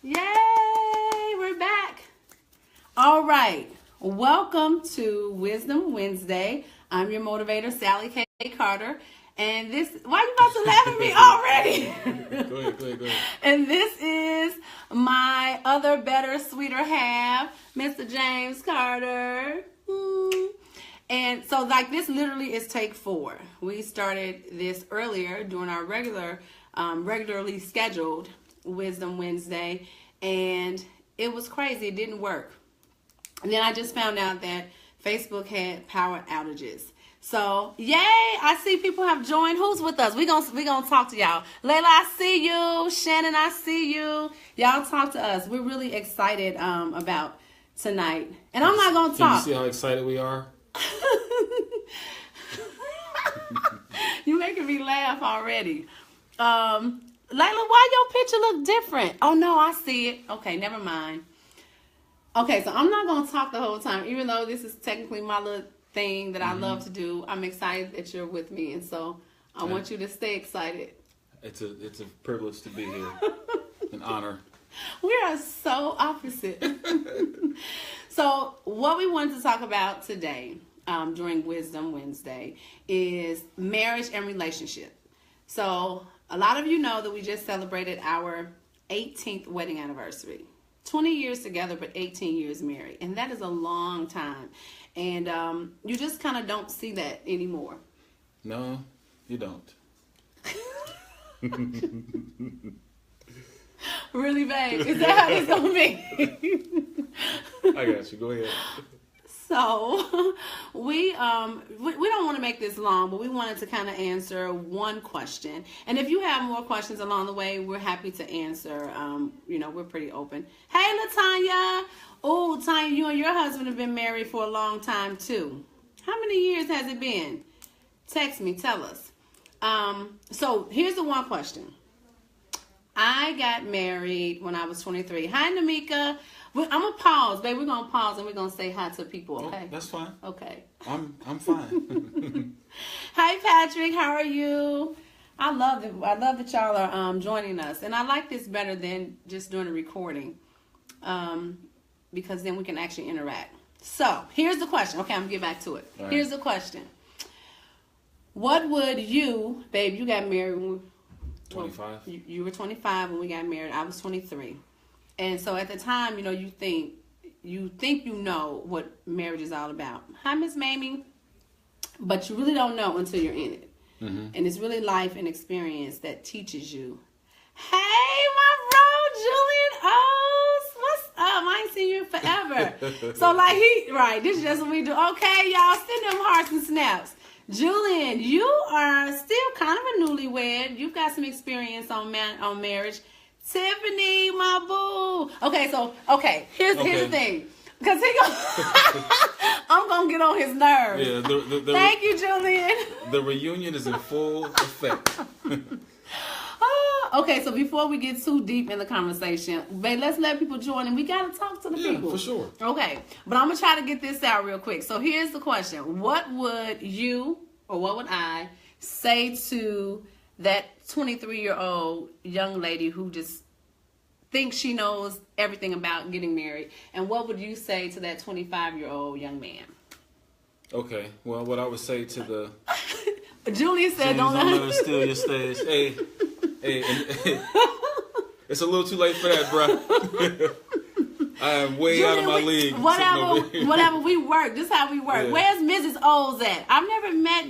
Yay! We're back. All right. Welcome to Wisdom Wednesday. I'm your motivator, Sally K. Carter. And this, why you about to laugh at me already? Go ahead. And this is my other, better, sweeter half, Mr. James Carter. And so, this literally is take 4. We started this earlier during our regularly scheduled Wisdom Wednesday, and it was crazy. It didn't work. And then I just found out that Facebook had power outages. So, yay! I see people have joined. Who's with us? We gonna talk to y'all. Layla, I see you. Shannon, I see you. Y'all talk to us. We're really excited about tonight. And I'm not gonna talk. Can you see how excited we are? You making me laugh already. Layla, why your picture look different? Oh no, I see it. Okay, never mind. Okay, so I'm not gonna talk the whole time, even though this is technically my little thing that I love to do. I'm excited that you're with me, and so I want you to stay excited. It's a privilege to be here. An honor. We are so opposite. So what we wanted to talk about today during Wisdom Wednesday is marriage and relationship. So a lot of you know that we just celebrated our 18th wedding anniversary. 20 years together, but 18 years married. And that is a long time. And you just kind of don't see that anymore. No, you don't. Really, babe? Is that how it's going to be? I got you. Go ahead. So we don't want to make this long, but we wanted to kind of answer one question. And if you have more questions along the way, we're happy to answer. We're pretty open. Hey, LaTanya. Oh, Tanya, you and your husband have been married for a long time too. How many years has it been? Text me. Tell us. So here's the one question. I got married when I was 23. Hi, Namika. I'm going to pause, babe. We're going to pause and we're going to say hi to people, okay? Oh, that's fine. Okay. I'm fine. Hi, Patrick. How are you? I love that y'all are joining us. And I like this better than just doing a recording because then we can actually interact. So, here's the question. Okay, I'm going to get back to it. All right. Here's the question. What would you, babe, you got married when 25. You were 25 when we got married. I was 23. And so at the time, you think you know what marriage is all about. Hi, Miss Mamie. But you really don't know until you're in it. Mm-hmm. And it's really life and experience that teaches you. Hey, my bro, Julian O's. What's up? I ain't seen you in forever. So this is just what we do. Okay, y'all, send them hearts and snaps. Julian, you are still kind of a newlywed. You've got some experience on marriage. Tiffany, my boo. Here's the thing. Because I'm going to get on his nerves. Yeah, Thank you, Julian. The reunion is in full effect. Okay, so before we get too deep in the conversation, babe, let's let people join and we got to talk to the people. Yeah, for sure. Okay, but I'm going to try to get this out real quick. So here's the question. What would you or what would I say to that 23-year-old young lady who just thinks she knows everything about getting married? And what would you say to that 25-year-old young man? Okay, well, what I would say to the... Julia said, don't let her steal your stage. Hey, it's a little too late for that, bro. I am way Julia, out of my league. Whatever, we work. This is how we work. Yeah. Where's Mrs. O's at? I've never met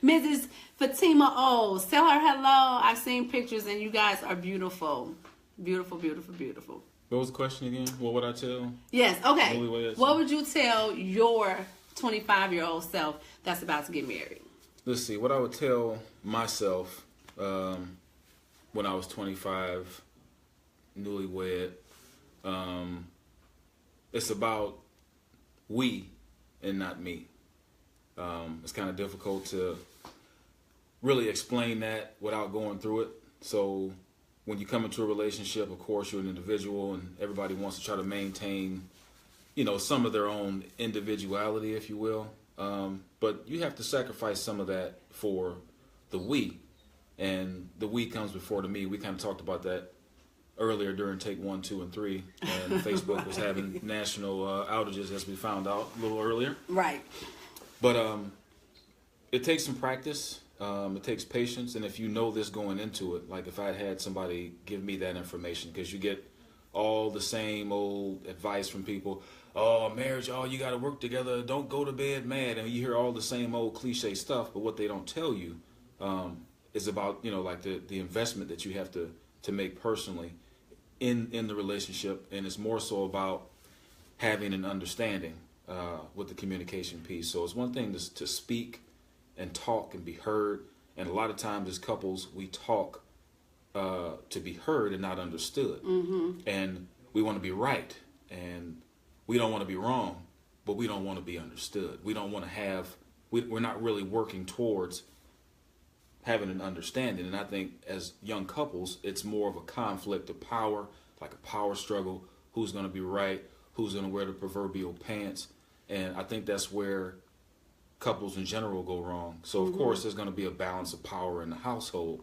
Mrs. Fatima O's. Tell her hello. I've seen pictures and you guys are beautiful. Beautiful, beautiful, beautiful. What was the question again? What would I tell? Yes, okay. What would you tell your 25-year-old self that's about to get married? Let's see. What I would tell myself when I was 25, newlywed, it's about we and not me. It's kind of difficult to really explain that without going through it. So when you come into a relationship, of course, you're an individual and everybody wants to try to maintain, some of their own individuality, if you will. But you have to sacrifice some of that for the we. And the we comes before the me. We kind of talked about that earlier during take 1, 2, and 3, and Facebook was having national outages, as we found out a little earlier. Right. But it takes some practice. It takes patience, and if you know this going into it, like if I had somebody give me that information, because you get all the same old advice from people. Oh, marriage, oh, you got to work together. Don't go to bed mad. And you hear all the same old cliche stuff. But what they don't tell you is about, like the investment that you have to make personally in the relationship. And it's more so about having an understanding with the communication piece. So it's one thing to speak and talk and be heard. And a lot of times as couples, we talk to be heard and not understood. Mm-hmm. And we want to be right. And we don't want to be wrong, but we don't want to be understood. We don't want to have, we're not really working towards having an understanding. And I think as young couples, it's more of a conflict of power, like a power struggle. Who's going to be right? Who's going to wear the proverbial pants? And I think that's where couples in general go wrong. So, of course, there's going to be a balance of power in the household.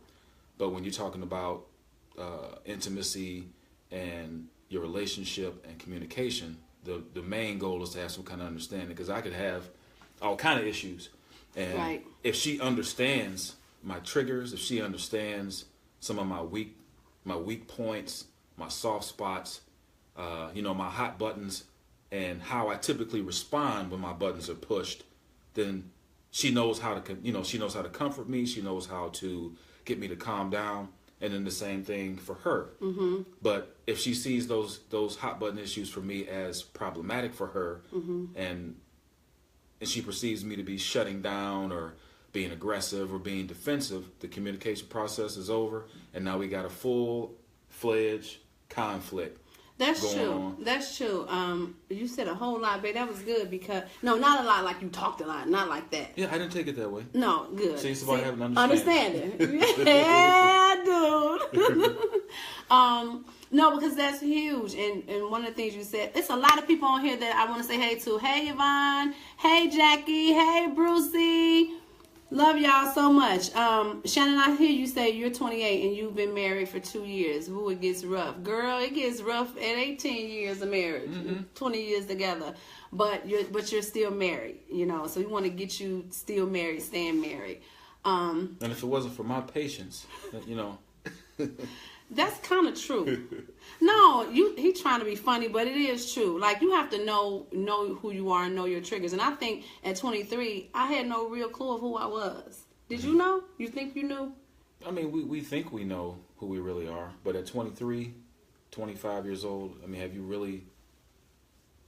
But when you're talking about intimacy and your relationship and communication, the main goal is to have some kind of understanding, because I could have all kind of issues. And right. If she understands my triggers, if she understands some of my weak points, my soft spots, my hot buttons, and how I typically respond when my buttons are pushed, then she knows how to, she knows how to comfort me. She knows how to get me to calm down. And then the same thing for her. Mm-hmm. But if she sees those hot button issues for me as problematic for her, mm-hmm. and she perceives me to be shutting down or being aggressive or being defensive, the communication process is over, and now we got a full-fledged conflict. That's true. On. That's true. You said a whole lot, babe. That was good because not a lot like you talked a lot, not like that. Yeah, I didn't take it that way. No, good. See, it's about having an understanding. Yeah, dude. No, because that's huge. And one of the things you said, it's a lot of people on here that I want to say hey to. Hey, Yvonne. Hey, Jackie. Hey, Brucey. Love y'all so much. Shannon, I hear you say you're 28 and you've been married for 2 years. Ooh, it gets rough. Girl, it gets rough at 18 years of marriage, mm-hmm. 20 years together. But you're still married, so we want to get you still married, staying married. And if it wasn't for my patience, That's kind of true. No, he's trying to be funny, but it is true. Like, you have to know who you are and know your triggers. And I think at 23, I had no real clue of who I was. Did you know? You think you knew? I mean, we think we know who we really are. But at 23, 25 years old, I mean, have you really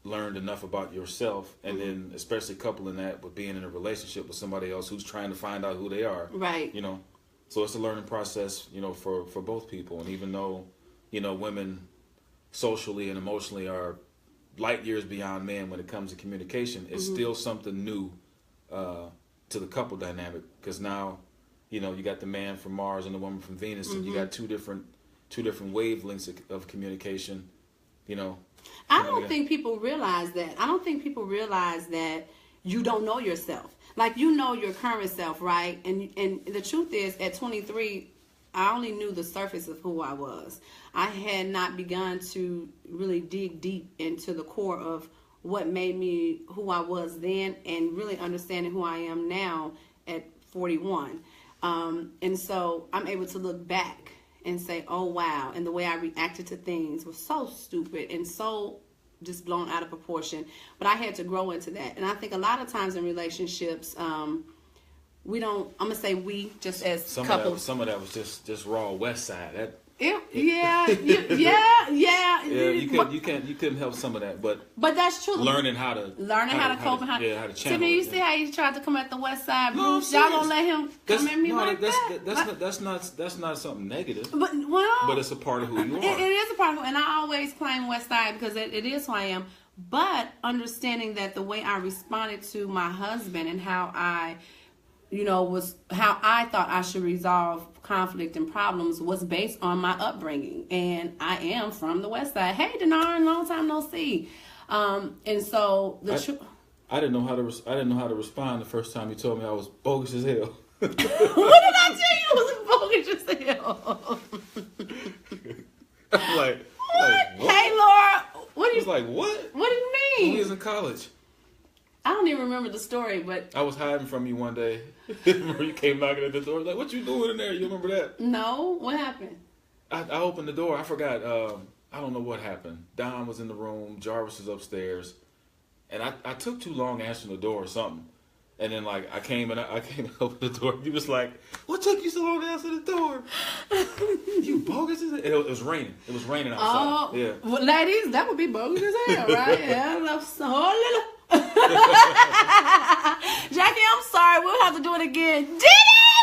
learned enough about yourself? And mm-hmm. then especially coupling that with being in a relationship with somebody else who's trying to find out who they are. Right. So it's a learning process, for both people. And even though, women socially and emotionally are light years beyond men when it comes to communication, it's mm-hmm. still something new to the couple dynamic. Because now, you got the man from Mars and the woman from Venus, mm-hmm. and you got two different wavelengths of communication. I don't think people realize that. I don't think people realize that you don't know yourself. Like, your current self, right? And the truth is, at 23, I only knew the surface of who I was. I had not begun to really dig deep into the core of what made me who I was then, and really understanding who I am now at 41. And so I'm able to look back and say, oh, wow. And the way I reacted to things was so stupid and so just blown out of proportion. But I had to grow into that. And I think a lot of times in relationships, we don't, I'm going to say we, just as couples. Some of that was just raw West Side. Yeah. You couldn't help some of that, but that's true. Learning how to cope and how to channel. Tiffany, you see how he tried to come at the West Side, Bruce? No, y'all gonna let him come at me like that? That's not something negative. But it's a part of who you are. It is a part of who, and I always claim West Side because it is who I am. But understanding that the way I responded to my husband and how I was how I thought I should resolve conflict and problems was based on my upbringing. And I am from the West Side. Hey, Denard, long time no see. And so I didn't know how to respond the first time you told me I was bogus as hell. What did I tell you? I was bogus as hell. like what? Hey, Laura, what do He was you like, what? What do you When mean? we was in college. I don't even remember the story, but I was hiding from you one day. Remember you came knocking at the door, like, what you doing in there? You remember that? no, what happened? I opened the door. I forgot. I don't know what happened. Don was in the room. Jarvis was upstairs, and I took too long answering the door or something. And then like I came and opened the door. You was like, "What took you so long to answer the door? You bogus?" It was raining. It was raining outside. Oh, Yeah. well, ladies, that would be bogus as hell, right? Yeah, I love so little. Jackie, I'm sorry. We'll have to do it again. Diddy,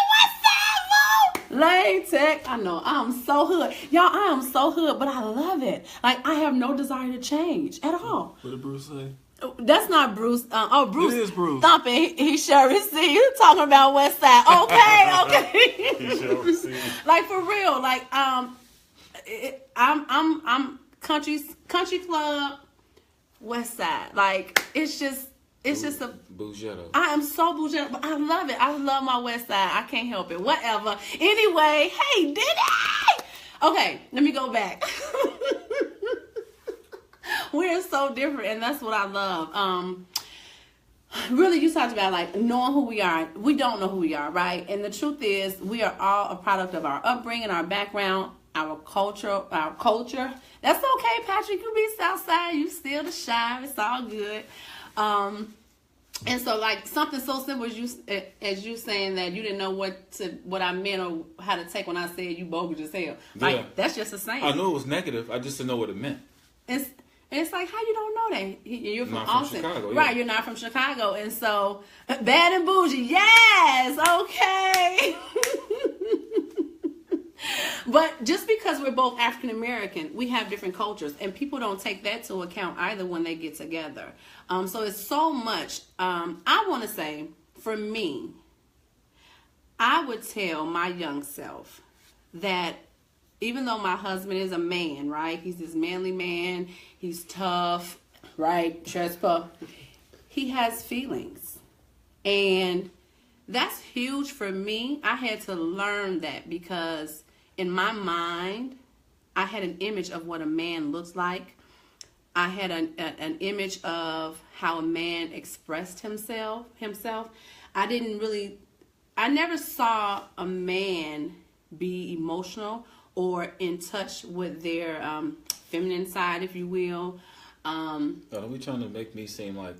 what's up, boo? Lane Tech. I know. I'm so hood. Y'all, I am so hood, but I love it. Like, I have no desire to change at all. What did Bruce say? That's not Bruce. Bruce. It is Bruce. Thumping. He sure receive. You talking about West Side? Okay. He sure receive. Like for real. Like I'm country club West Side. Like it's just a. Bougetto. I am so bougie, but I love it. I love my West Side. I can't help it. Whatever. Anyway, hey, did I? Okay, let me go back. We're so different, and that's what I love. Really, you talked about like knowing who we are. We don't know who we are, right? And the truth is, we are all a product of our upbringing, our background, our culture. That's okay, Patrick. You be Southside. You still the shy. It's all good. And so, like something so simple as you saying that you didn't know what I meant or how to take when I said you bogus as hell. Like Yeah. that's just a saying. I knew it was negative. I just didn't know what it meant. It's like, how you don't know that? You're from Not from Austin. Chicago, yeah. Right, you're not from Chicago. And so, bad and bougie, yes, okay. But just because we're both African American, we have different cultures. And people don't take that into account either when they get together. So it's so much. I want to say, for me, I would tell my young self that even though my husband is a man, right? He's this manly man. He's tough, right? Chest puff. He has feelings. And that's huge for me. I had to learn that because in my mind, I had an image of what a man looks like. I had an image of how a man expressed himself. I never saw a man be emotional or in touch with their feminine side, if you will. Are we trying to make me seem like...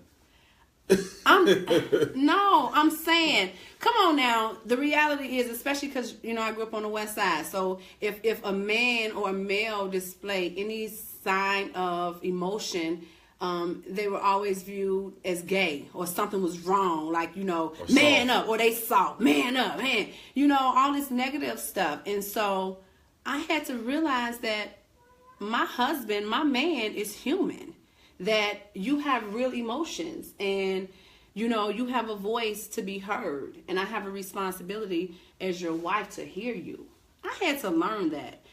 I'm saying, come on now. The reality is, especially because, I grew up on the West Side. So if a man or a male display any sign of emotion, they were always viewed as gay or something was wrong. Like, man up, or they soft, man up, man. All this negative stuff. And so I had to realize that my husband, my man, is human. That you have real emotions and, you have a voice to be heard. And I have a responsibility as your wife to hear you. I had to learn that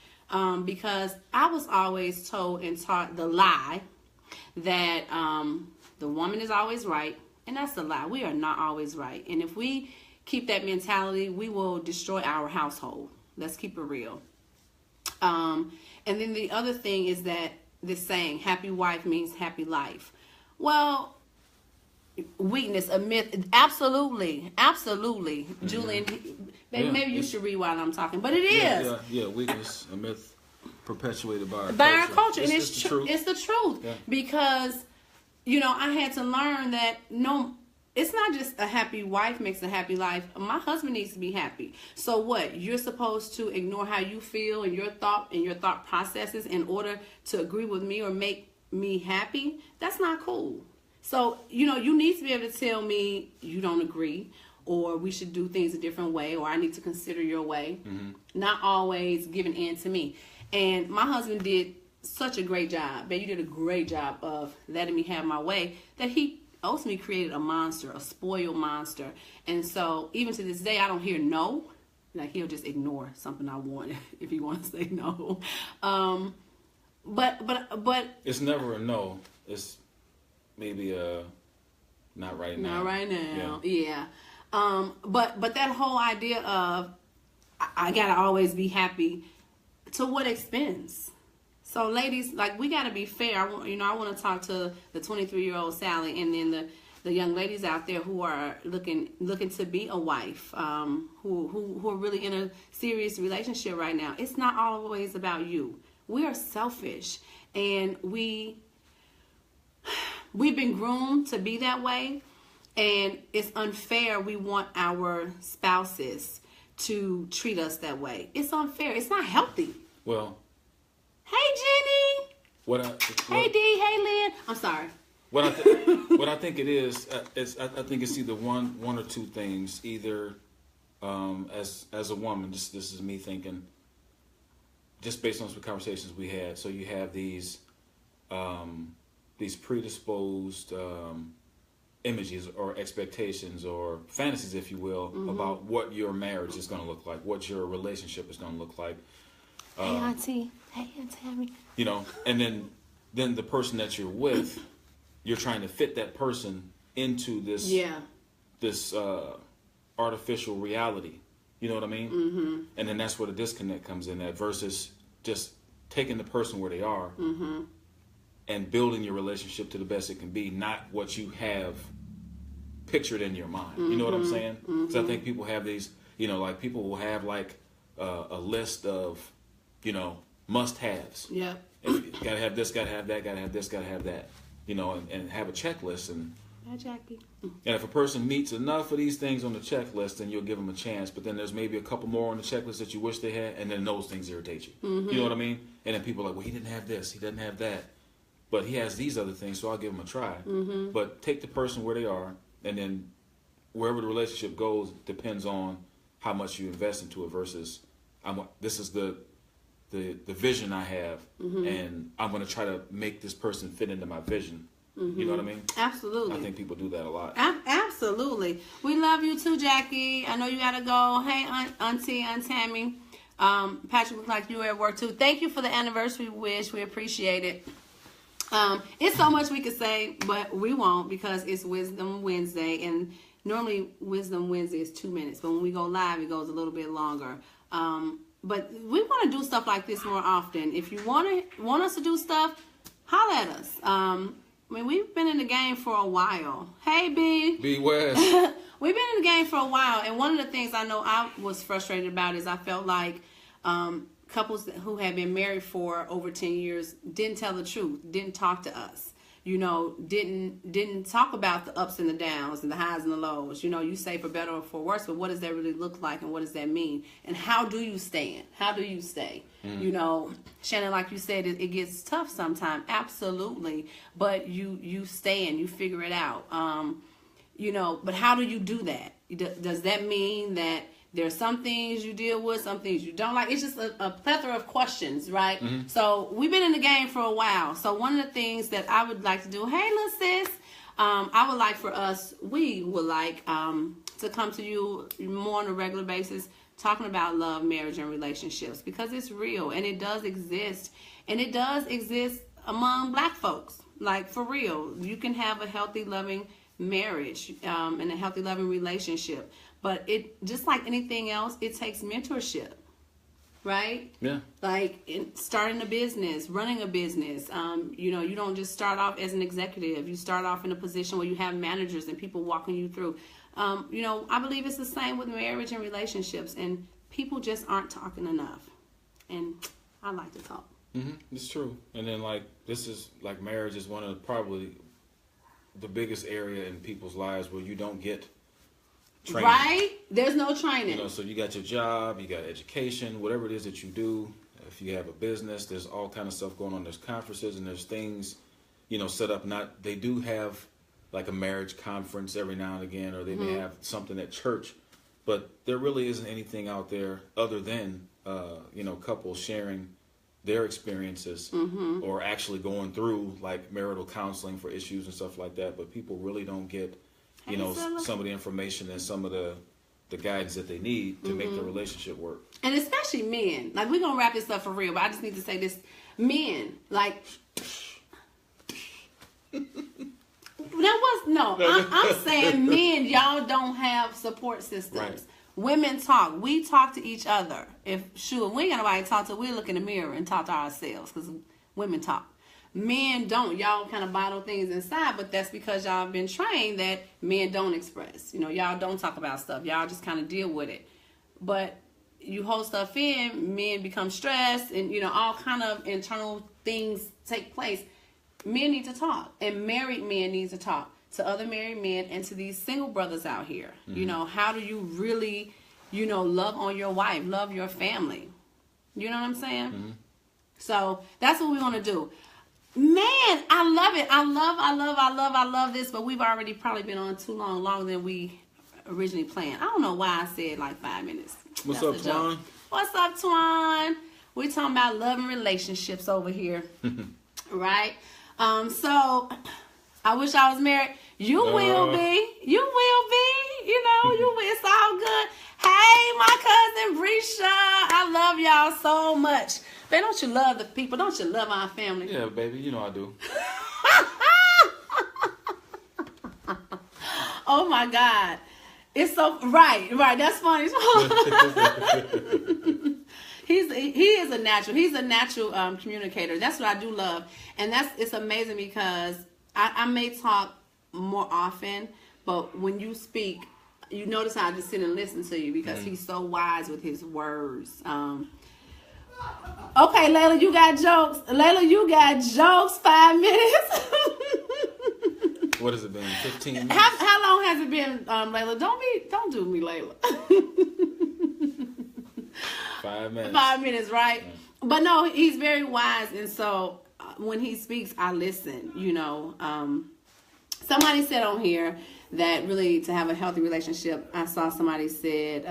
because I was always told and taught the lie that the woman is always right. And that's a lie. We are not always right. And if we keep that mentality, we will destroy our household. Let's keep it real. And then the other thing is that this saying, happy wife means happy life. Well, weakness, a myth. Absolutely. Mm-hmm. Julian, maybe you should read while I'm talking. But it is. Yeah, weakness, a myth perpetuated by our culture. And it's the truth. It's the truth. Yeah. Because, I had to learn that it's not just a happy wife makes a happy life. My husband needs to be happy. So what? You're supposed to ignore how you feel and your thought processes in order to agree with me or make me happy? That's not cool. So, you need to be able to tell me you don't agree or we should do things a different way or I need to consider your way. Mm-hmm. Not always giving in to me. And my husband did such a great job. You did a great job of letting me have my way that he ultimately created a monster, a spoiled monster. And so even to this day, I don't hear no. Like he'll just ignore something I want if he wants to say no. But it's never a no. It's maybe a not right now. Not right now. Yeah. But that whole idea of I gotta always be happy. To what expense? So ladies, like, we got to be fair. I want to talk to the 23-year-old Sally, and then the young ladies out there who are looking to be a wife, who are really in a serious relationship right now. It's not always about you. We are selfish, and we've been groomed to be that way, and it's unfair. We want our spouses to treat us that way. It's unfair. It's not healthy. Well, hey Jenny. Hey Dee. Hey Lynn. I'm sorry. What I think it is I think it's either one or two things. Either as a woman, this is me thinking, just based on some conversations we had. So you have these predisposed images or expectations or fantasies, if you will, about what your marriage is going to look like, what your relationship is going to look like. Hey Auntie. Hey Aunt Tammy. You know, and then the person that you're with, you're trying to fit that person into this artificial reality. You know what I mean? Mm-hmm. And then that's where the disconnect comes in at, versus just taking the person where they are and building your relationship to the best it can be, not what you have pictured in your mind. You know what I'm saying? Because I think people have these, like people will have like a list of, must-haves. Yeah. Gotta have this, gotta have that, gotta have this, gotta have that. And have a checklist. And hi, Jackie. And if a person meets enough of these things on the checklist, then you'll give them a chance. But then there's maybe a couple more on the checklist that you wish they had, and then those things irritate you. You know what I mean? And then people are like, well, he didn't have this, he doesn't have that, but he has these other things, so I'll give him a try. But take the person where they are, and then wherever the relationship goes depends on how much you invest into it. Versus, this is the vision I have, and I'm going to try to make this person fit into my vision. You know what I mean? Absolutely. I think people do that a lot. Absolutely. We love you too, Jackie. I know you got to go. Hey, Auntie, Aunt Tammy. Patrick, looks like you were at work too. Thank you for the anniversary wish. We appreciate it. It's so much we could say, but we won't, because it's Wisdom Wednesday, and normally Wisdom Wednesday is 2 minutes, but when we go live, it goes a little bit longer. But we want to do stuff like this more often. If you want us to do stuff, holler at us. We've been in the game for a while. Hey, B. B West. We've been in the game for a while, and one of the things I know I was frustrated about is I felt like couples who had been married for over 10 years didn't tell the truth, didn't talk to us. Didn't talk about the ups and the downs and the highs and the lows. You say for better or for worse, but what does that really look like, and what does that mean? And how do you stand? How do you stay? Shannon, like you said, it gets tough sometimes. Absolutely. But you stay and you figure it out. But how do you do that? Does that mean that there's some things you deal with, some things you don't like? It's just a plethora of questions, right? So we've been in the game for a while. So one of the things that I would like to do, hey, little sis, we would like to come to you more on a regular basis, talking about love, marriage, and relationships, because it's real, and it does exist. And it does exist among Black folks. Like, for real. You can have a healthy, loving marriage and a healthy, loving relationship. But it, just like anything else, it takes mentorship, right? Yeah. Like starting a business, running a business. You don't just start off as an executive. You start off in a position where you have managers and people walking you through. I believe it's the same with marriage and relationships, and people just aren't talking enough. And I like to talk. It's true. And then marriage is one of probably the biggest area in people's lives where you don't get training. Right? There's no training. So you got your job, you got education, whatever it is that you do. If you have a business, there's all kind of stuff going on. There's conferences and there's things, set up. They do have like a marriage conference every now and again, or they may have something at church, but there really isn't anything out there other than, couples sharing their experiences or actually going through like marital counseling for issues and stuff like that. But people really don't get some of the information and some of the guidance that they need to make the relationship work. And especially men. Like, we're going to wrap this up for real, but I just need to say this. Men, like, I'm saying men, y'all don't have support systems. Right. Women talk. We talk to each other. If we ain't got nobody to talk to, we look in the mirror and talk to ourselves, because women talk. Men don't. Y'all kind of bottle things inside, but that's because y'all have been trained that men don't express. You know, y'all don't talk about stuff. Y'all just kind of deal with it. But you hold stuff in, men become stressed, and, you know, all kind of internal things take place. Men need to talk, and married men need to talk to other married men and to these single brothers out here. You know, how do you really, you know, love on your wife, love your family? You know what I'm saying? So that's what we want to do. Man, I love it. I love this, but we've already probably been on too long, longer than we originally planned. I don't know why I said like 5 minutes. What's That's up, a joke. Twan? What's up, Twan? We're talking about love and relationships over here. Right? So I wish I was married. You will be. You will be. You know, you will. It's all good. Hey, my cousin Brisha. I love y'all so much. Man, don't you love the people? Don't you love our family? Yeah, baby, you know I do. Oh my God. It's so right. That's funny. He is a natural. He's a natural communicator. That's what I do love. And it's amazing because I may talk more often, but when you speak, you notice how I just sit and listen to you because he's so wise with his words. Okay, Layla, you got jokes. Layla, you got jokes. 5 minutes. What has it been? 15 minutes? How long has it been, Layla? Don't do me, Layla. 5 minutes. 5 minutes, right? Yeah. But no, he's very wise, and so when he speaks, I listen. You know, somebody said on here that really to have a healthy relationship, I saw somebody said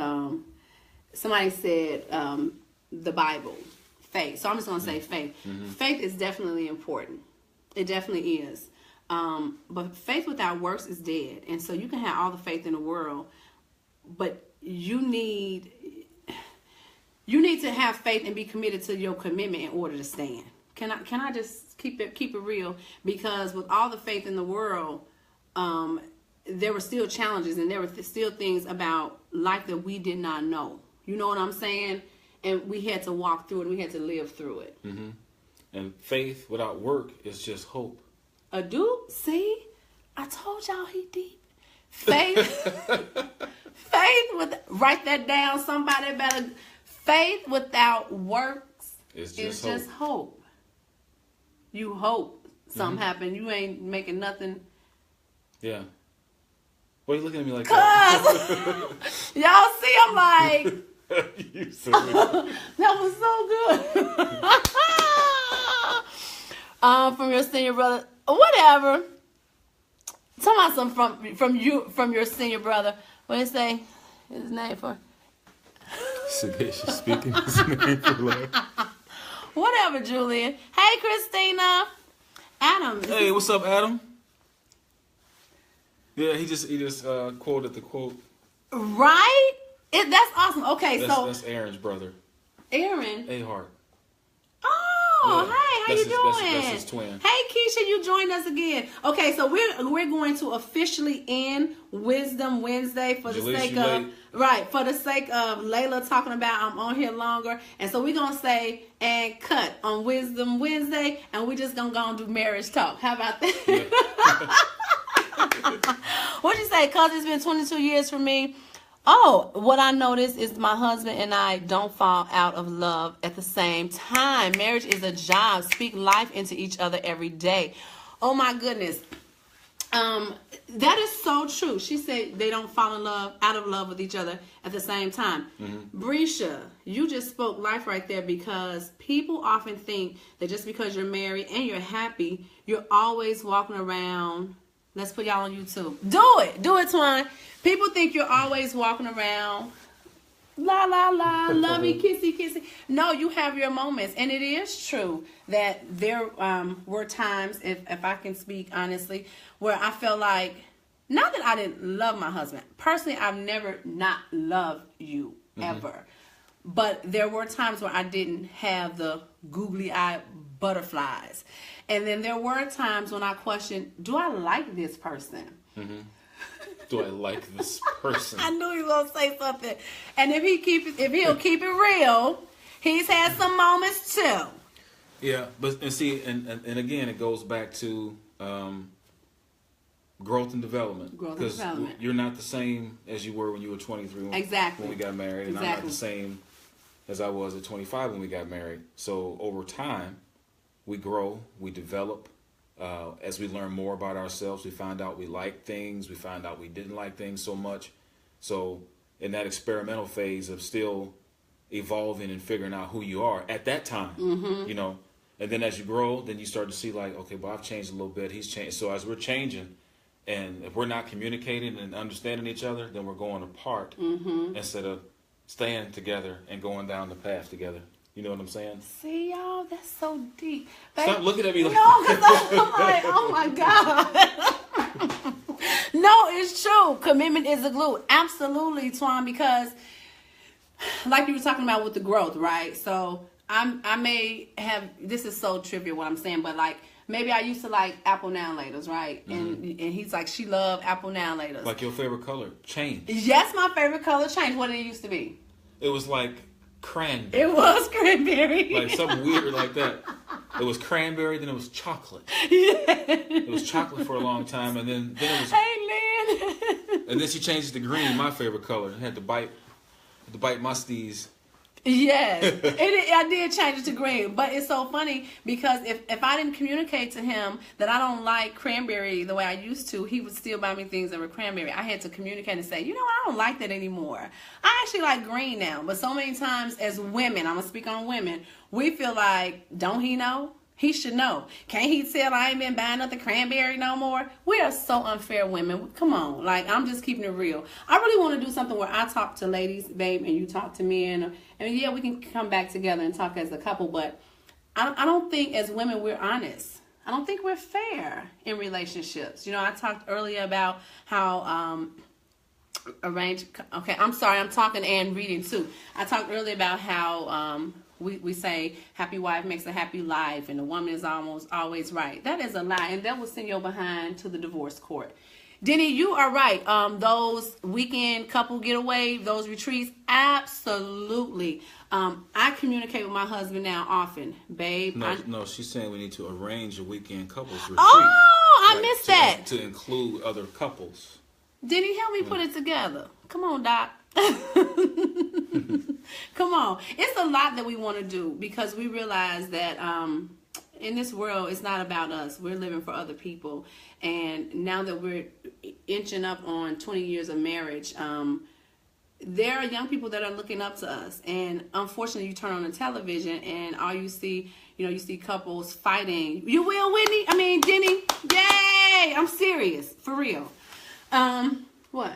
the Bible, faith. So I'm just gonna say faith. Faith is definitely important. It definitely is. But faith without works is dead. And so you can have all the faith in the world, but you need to have faith and be committed to your commitment in order to stand. Can I just keep it real? Because with all the faith in the world, there were still challenges and there were still things about life that we did not know. You know what I'm saying? And we had to walk through it. And we had to live through it. Mm-hmm. And faith without work is just hope. See, I told y'all he deep. Faith, write that down. Somebody better. Faith without works is just hope. You hope something happen. You ain't making nothing. Yeah. Why are you looking at me like that? Y'all see, I'm like. You silly. That was so good. From your senior brother. Whatever. Tell me something from your senior brother. What did he say? His name for? Sagacious speaking his name for life. Whatever, Julian. Hey, Christina. Adam. Hey, what's up, Adam? Yeah, he just quoted the quote. Right? That's awesome. Okay, that's Aaron's brother. Aaron. Ahart. Oh, yeah. Hey, how you doing? That's his twin. Hey, Keisha, you joined us again. Okay, so we're going to officially end Wisdom Wednesday for the sake of Layla talking about I'm on here longer, and so we're gonna say and cut on Wisdom Wednesday, and we're just gonna go and do marriage talk. How about that? Yeah. What'd you say? Cause it's been 22 years for me. Oh, what I noticed is my husband and I don't fall out of love at the same time. Marriage is a job. Speak life into each other every day. Oh my goodness. That is so true. She said they don't fall out of love with each other at the same time. Mm-hmm. Brisha, you just spoke life right there, because people often think that just because you're married and you're happy, you're always walking around. Let's put y'all on YouTube. Do it, Twan. People think you're always walking around, la, la, la, lovey, kissy, kissy. No, you have your moments. And it is true that there were times, if I can speak honestly, where I felt like, not that I didn't love my husband. Personally, I've never not loved you, ever. But there were times where I didn't have the googly-eyed butterflies. And then there were times when I questioned, do I like this person? Mm-hmm. Do I like this person? I knew he was gonna say something. And if he'll keep it real, he's had some moments too. Yeah, but and see, and again, it goes back to growth and development. Growth and development. You're not the same as you were when you were 23 Exactly. when we got married, and I'm not the same as I was at 25 when we got married. So over time, we grow, we develop. As we learn more about ourselves, we find out we like things, we find out we didn't like things so much. So in that experimental phase of still evolving and figuring out who you are at that time, you know, and then as you grow, then you start to see like, okay, well, I've changed a little bit, he's changed. So as we're changing, and if we're not communicating and understanding each other, then we're going apart instead of staying together and going down the path together. You know what I'm saying? See, y'all, that's so deep. Stop looking at me like no, because I'm like, oh my God. No, it's true. Commitment is the glue. Absolutely, Twan, because like you were talking about with the growth, right? So I may have, this is so trivial what I'm saying, but like, maybe I used to like apple now laters, right? And he's like, she loved apple now laters. Like your favorite color changed. Yes, my favorite color changed. What did it used to be? It was like cranberry. It was cranberry. Like something weird like that. It was cranberry, then it was chocolate. Yeah. It was chocolate for a long time, and then it was. Hey, Lynn. And then she changed it to green, my favorite color. I had to bite my steez. Yes, I did change it to green, but it's so funny because if I didn't communicate to him that I don't like cranberry the way I used to, he would still buy me things that were cranberry. I had to communicate and say, you know what, I don't like that anymore. I actually like green now, but so many times as women, I'm going to speak on women, we feel like, don't he know? He should know. Can't he tell I ain't been buying nothing cranberry no more? We are so unfair, women. Come on. Like, I'm just keeping it real. I really want to do something where I talk to ladies, babe, and you talk to men. And yeah, we can come back together and talk as a couple, but I don't think as women we're honest. I don't think we're fair in relationships. You know, I talked earlier about how okay, I'm sorry, I'm talking and reading too. I talked earlier about how we say happy wife makes a happy life and the woman is almost always right. That is a lie, and that will send your behind to the divorce court. Denny, you are right. Those weekend couple getaway, those retreats, absolutely. I communicate with my husband now often. Babe. No, she's saying we need to arrange a weekend couples retreat. Oh, I missed that. To include other couples. Denny, help me put it together. Come on, Doc. Come on. It's a lot that we want to do because we realize that in this world, it's not about us. We're living for other people. And now that we're inching up on 20 years of marriage, there are young people that are looking up to us. And unfortunately, you turn on the television and all you see, you see couples fighting. You will, Whitney? I mean, Denny? Yay! I'm serious. For real. What?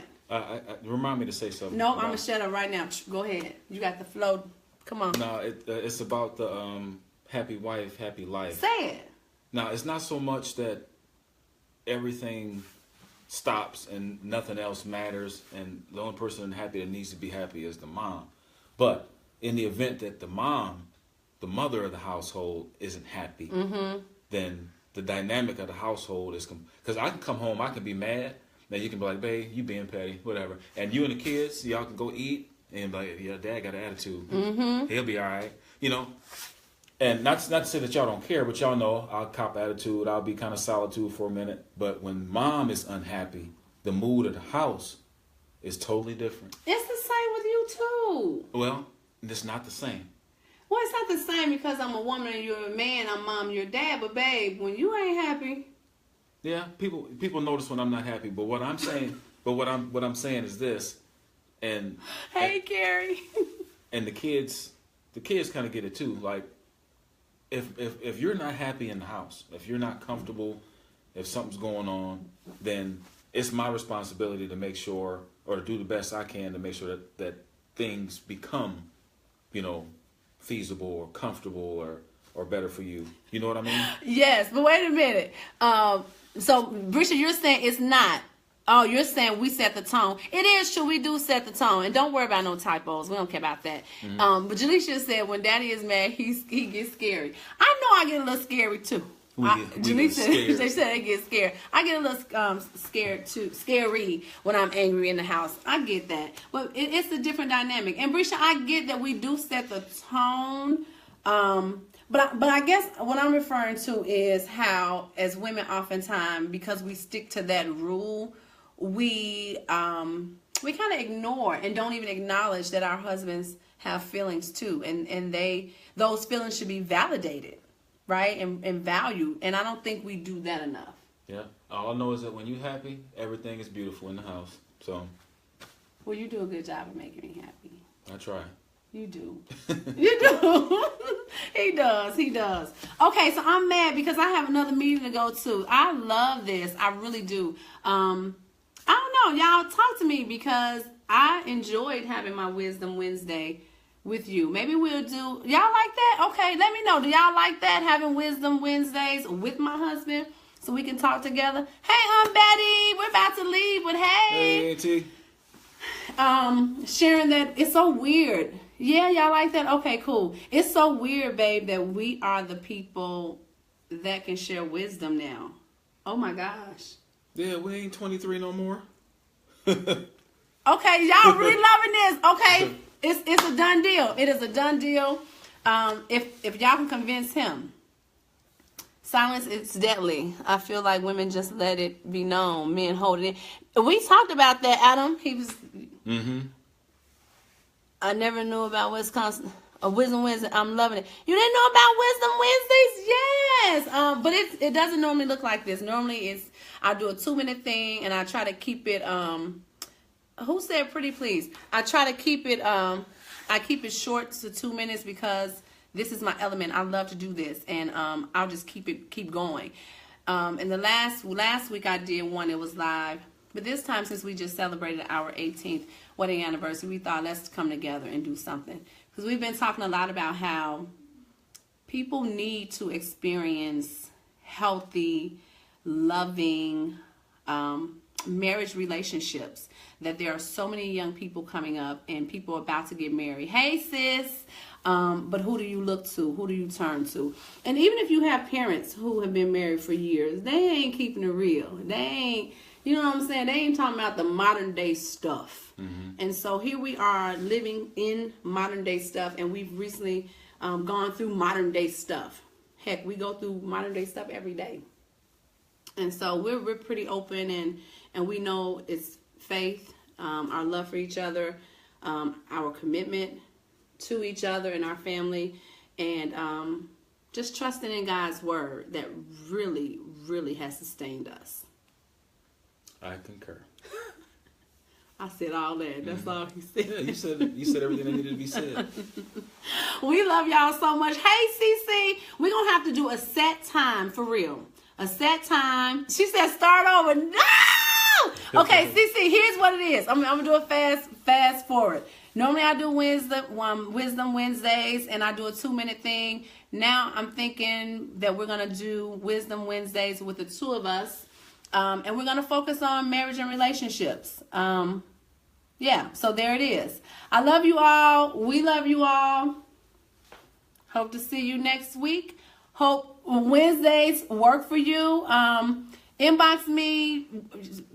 Remind me to say something. No, I'm going to shut up right now. Go ahead. You got the flow. Come on. No, it's about the happy wife, happy life. Say it. Now, it's not so much that everything stops and nothing else matters and the only person happy that needs to be happy is the mom. But in the event that the mom, the mother of the household, isn't happy, then the dynamic of the household is... Because I can come home, I can be mad. Now you can be like, babe, you being petty, whatever. And you and the kids, y'all can go eat and be like, yeah, dad got an attitude. He'll be all right. And not to say that y'all don't care, but y'all know I'll cop attitude. I'll be kind of solitude for a minute. But when mom is unhappy, the mood of the house is totally different. It's the same with you too. Well, it's not the same. Well, it's not the same because I'm a woman and you're a man. I'm mom, you're dad. But babe, when you ain't happy. Yeah, people notice when I'm not happy. But what I'm saying, what I'm saying is this. And hey, Carrie. And the kids kind of get it too. Like, if you're not happy in the house, if you're not comfortable, if something's going on, then it's my responsibility to make sure, or to do the best I can to make sure that things become, feasible or comfortable or better for you. You know what I mean? Yes, but wait a minute. So, Brisha, you're saying it's not. Oh, you're saying we set the tone. It is true. We do set the tone. And don't worry about no typos. We don't care about that. But Jaleisha said when daddy is mad, he gets scary. I know I get a little scary, too. Jaleisha, they said I get scared. I get a little scared, too. Scary when I'm angry in the house. I get that. But it's a different dynamic. And, Brisha, I get that we do set the tone. But I guess what I'm referring to is how, as women, oftentimes, because we stick to that rule, we kind of ignore and don't even acknowledge that our husbands have feelings too, and those feelings should be validated, right, and valued. And I don't think we do that enough. Yeah. All I know is that when you're happy, everything is beautiful in the house. So. Well, you do a good job of making me happy. I try. You do. You do. He does. Okay, so I'm mad because I have another meeting to go to. I love this. I really do. I don't know. Y'all talk to me because I enjoyed having my Wisdom Wednesday with you. Maybe we'll do... Y'all like that? Okay, let me know. Do y'all like that? Having Wisdom Wednesdays with my husband so we can talk together? Hey, Aunt Betty. We're about to leave, but hey. Hey, Auntie. Sharing that it's so weird. Yeah, y'all like that? Okay, cool. It's so weird, babe, that we are the people that can share wisdom now. Oh my gosh. Yeah, we ain't 23 no more. Okay, y'all really loving this. Okay, it's a done deal. It is a done deal. If y'all can convince him. Silence is deadly. I feel like women just let it be known. Men hold it in. We talked about that, Adam. He was... Mm-hmm. I never knew about Wisconsin. Wisdom Wednesday. I'm loving it. You didn't know about Wisdom Wednesdays? Yes. But it doesn't normally look like this. Normally I do a 2-minute thing and I try to keep it who said pretty please? I try to keep it I keep it short to 2 minutes because this is my element. I love to do this and I'll just keep going. And the last week I did one, it was live. But this time, since we just celebrated our 18th wedding anniversary, we thought let's come together and do something. Because we've been talking a lot about how people need to experience healthy, loving marriage relationships. That there are so many young people coming up and people about to get married. Hey, sis. But who do you look to? Who do you turn to? And even if you have parents who have been married for years, they ain't keeping it real. They ain't... You know what I'm saying? They ain't talking about the modern day stuff. Mm-hmm. And so here we are living in modern day stuff. And we've recently gone through modern day stuff. Heck, we go through modern day stuff every day. And so we're pretty open and we know it's faith, our love for each other, our commitment to each other and our family. And just trusting in God's word that really, really has sustained us. I concur. I said all that. That's all he said. Yeah, you said everything that needed to be said. We love y'all so much. Hey, Cece, we're going to have to do a set time for real. A set time. She said start over. No! Okay, Cece, here's what it is. I'm going to do a fast forward. Normally I do Wisdom Wednesdays and I do a 2-minute thing. Now I'm thinking that we're going to do Wisdom Wednesdays with the two of us. And we're going to focus on marriage and relationships. Yeah, so there it is. I love you all. We love you all. Hope to see you next week. Hope Wednesdays work for you. Inbox me.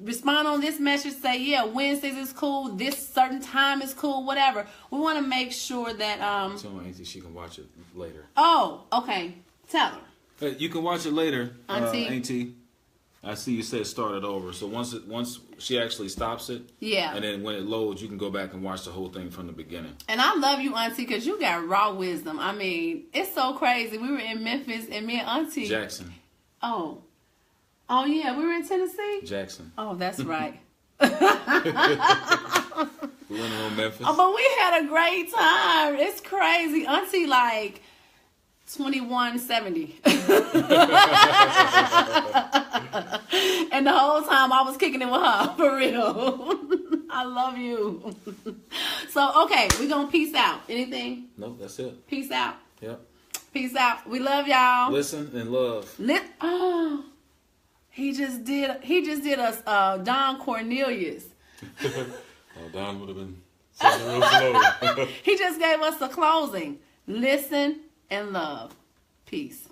Respond on this message. Say, yeah, Wednesdays is cool. This certain time is cool. Whatever. We want to make sure that... Tell my auntie she can watch it later. Oh, okay. Tell her. Hey, you can watch it later, Auntie. Auntie. I see you said start it over. So once she actually stops it, yeah, and then when it loads, you can go back and watch the whole thing from the beginning. And I love you, Auntie, because you got raw wisdom. I mean, it's so crazy. We were in Memphis, and me and Auntie Jackson. Oh yeah, we were in Tennessee. Jackson. Oh, that's right. We went to Memphis. Oh, but we had a great time. It's crazy, Auntie, like 2170. And the whole time I was kicking it with her, for real. I love you. So, okay, we're going to peace out. Anything? Nope, that's it. Peace out. Yep. Peace out. We love y'all. Listen and love. He just did us Don Cornelius. Don would have been saying real slow. He just gave us the closing. Listen and love. Peace.